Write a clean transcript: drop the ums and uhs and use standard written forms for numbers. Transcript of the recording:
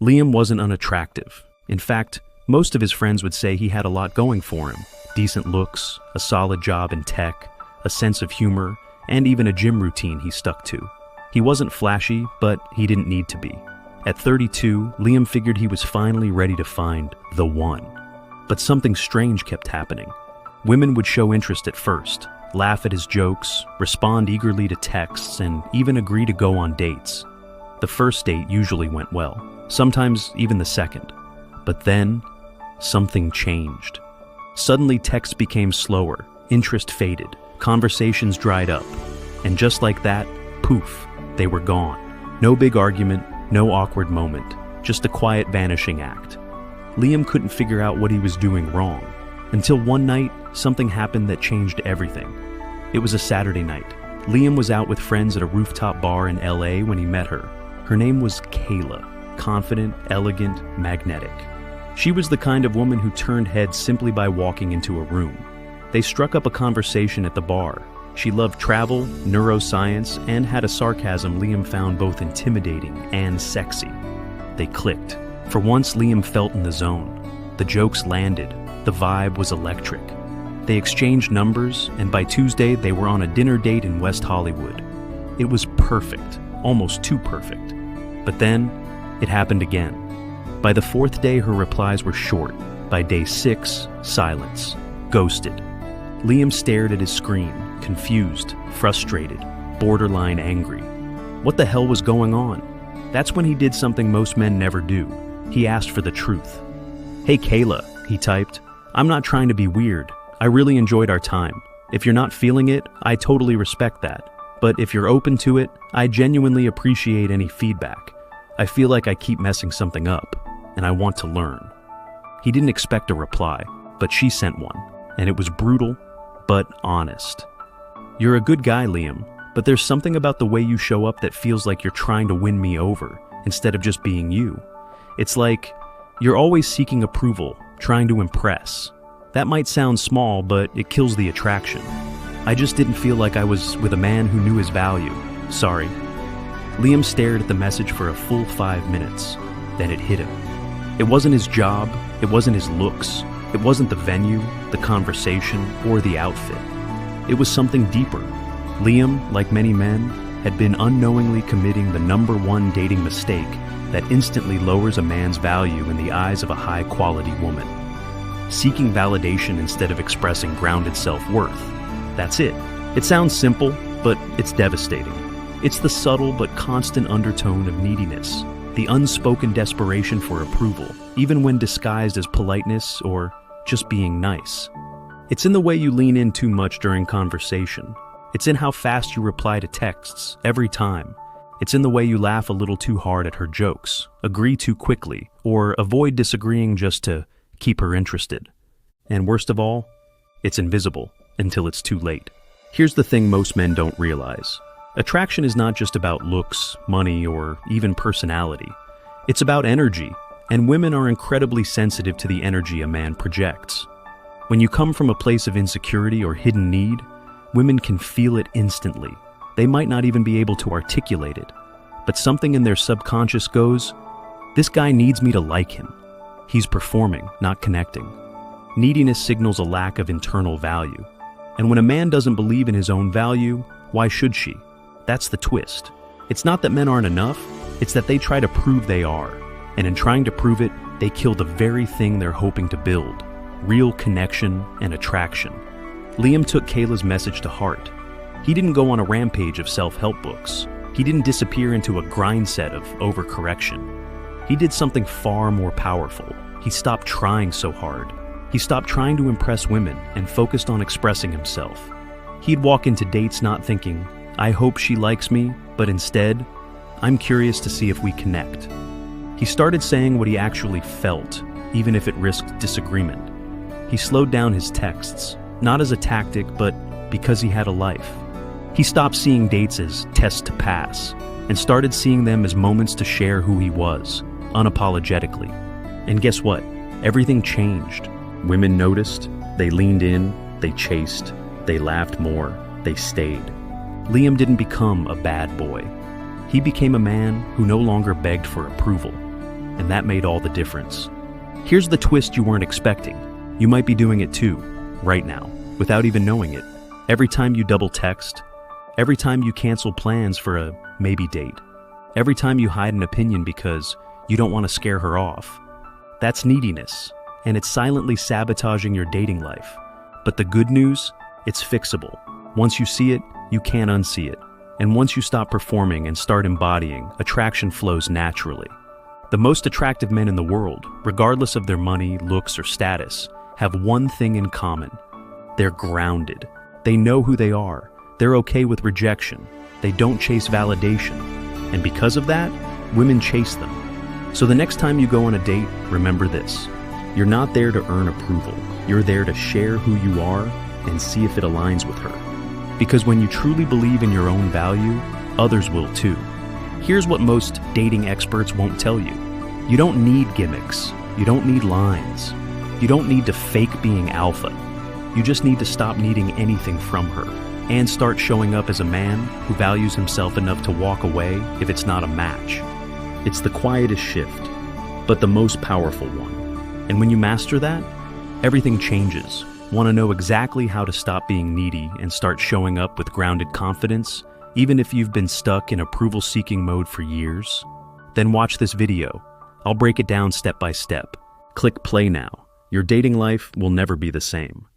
Liam wasn't unattractive. In fact, most of his friends would say he had a lot going for him. Decent looks, a solid job in tech, a sense of humor, and even a gym routine he stuck to. He wasn't flashy, but he didn't need to be. At 32, Liam figured he was finally ready to find the one. But something strange kept happening. Women would show interest at first, laugh at his jokes, respond eagerly to texts, and even agree to go on dates. The first date usually went well, sometimes even the second. But then, something changed. Suddenly, texts became slower, interest faded, conversations dried up, and just like that, poof, they were gone. No big argument, no awkward moment, just a quiet vanishing act. Liam couldn't figure out what he was doing wrong, until one night, something happened that changed everything. It was a Saturday night. Liam was out with friends at a rooftop bar in LA when he met her. Her name was Kayla, confident, elegant, magnetic. She was the kind of woman who turned heads simply by walking into a room. They struck up a conversation at the bar. She loved travel, neuroscience, and had a sarcasm Liam found both intimidating and sexy. They clicked. For once, Liam felt in the zone. The jokes landed. The vibe was electric. They exchanged numbers, and by Tuesday, they were on a dinner date in West Hollywood. It was perfect, almost too perfect. But then, it happened again. By the fourth day, her replies were short. By day 6, silence. Ghosted. Liam stared at his screen, confused, frustrated, borderline angry. What the hell was going on? That's when he did something most men never do. He asked for the truth. "Hey Kayla," he typed. "I'm not trying to be weird. I really enjoyed our time. If you're not feeling it, I totally respect that. But if you're open to it, I genuinely appreciate any feedback. I feel like I keep messing something up, and I want to learn." He didn't expect a reply, but she sent one, and it was brutal, but honest. "You're a good guy, Liam, but there's something about the way you show up that feels like you're trying to win me over, instead of just being you. It's like you're always seeking approval, trying to impress. That might sound small, but it kills the attraction. I just didn't feel like I was with a man who knew his value. Sorry." Liam stared at the message for a full 5 minutes. Then it hit him. It wasn't his job, it wasn't his looks, it wasn't the venue, the conversation, or the outfit. It was something deeper. Liam, like many men, had been unknowingly committing the #1 dating mistake that instantly lowers a man's value in the eyes of a high-quality woman. Seeking validation instead of expressing grounded self-worth. That's it. It sounds simple, but it's devastating. It's the subtle but constant undertone of neediness, the unspoken desperation for approval, even when disguised as politeness or just being nice. It's in the way you lean in too much during conversation. It's in how fast you reply to texts, every time. It's in the way you laugh a little too hard at her jokes, agree too quickly, or avoid disagreeing just to keep her interested. And worst of all, it's invisible until it's too late. Here's the thing most men don't realize. Attraction is not just about looks, money, or even personality. It's about energy, and women are incredibly sensitive to the energy a man projects. When you come from a place of insecurity or hidden need, women can feel it instantly. They might not even be able to articulate it, but something in their subconscious goes, "This guy needs me to like him." He's performing, not connecting. Neediness signals a lack of internal value. And when a man doesn't believe in his own value, why should she? That's the twist. It's not that men aren't enough, it's that they try to prove they are. And in trying to prove it, they kill the very thing they're hoping to build: real connection and attraction. Liam took Kayla's message to heart. He didn't go on a rampage of self-help books. He didn't disappear into a grind set of overcorrection. He did something far more powerful. He stopped trying so hard. He stopped trying to impress women and focused on expressing himself. He'd walk into dates not thinking, "I hope she likes me," but instead, "I'm curious to see if we connect." He started saying what he actually felt, even if it risked disagreement. He slowed down his texts, not as a tactic, but because he had a life. He stopped seeing dates as tests to pass, and started seeing them as moments to share who he was, unapologetically. And guess what? Everything changed. Women noticed, they leaned in, they chased, they laughed more, they stayed. Liam didn't become a bad boy. He became a man who no longer begged for approval. and that made all the difference. Here's the twist you weren't expecting. You might be doing it too, right now, without even knowing it. Every time you double text, every time you cancel plans for a maybe date, every time you hide an opinion because you don't want to scare her off. That's neediness, and it's silently sabotaging your dating life. But the good news, it's fixable. Once you see it, you can't unsee it. And once you stop performing and start embodying, attraction flows naturally. The most attractive men in the world, regardless of their money, looks, or status, have one thing in common. They're grounded. They know who they are. They're okay with rejection. They don't chase validation. And because of that, women chase them. So the next time you go on a date, remember this. You're not there to earn approval. You're there to share who you are and see if it aligns with her. Because when you truly believe in your own value, others will too. Here's what most dating experts won't tell you. You don't need gimmicks. You don't need lines. You don't need to fake being alpha. You just need to stop needing anything from her and start showing up as a man who values himself enough to walk away if it's not a match. It's the quietest shift, but the most powerful one. And when you master that, everything changes. Want to know exactly how to stop being needy and start showing up with grounded confidence, even if you've been stuck in approval-seeking mode for years? Then watch this video. I'll break it down step by step. Click play now. Your dating life will never be the same.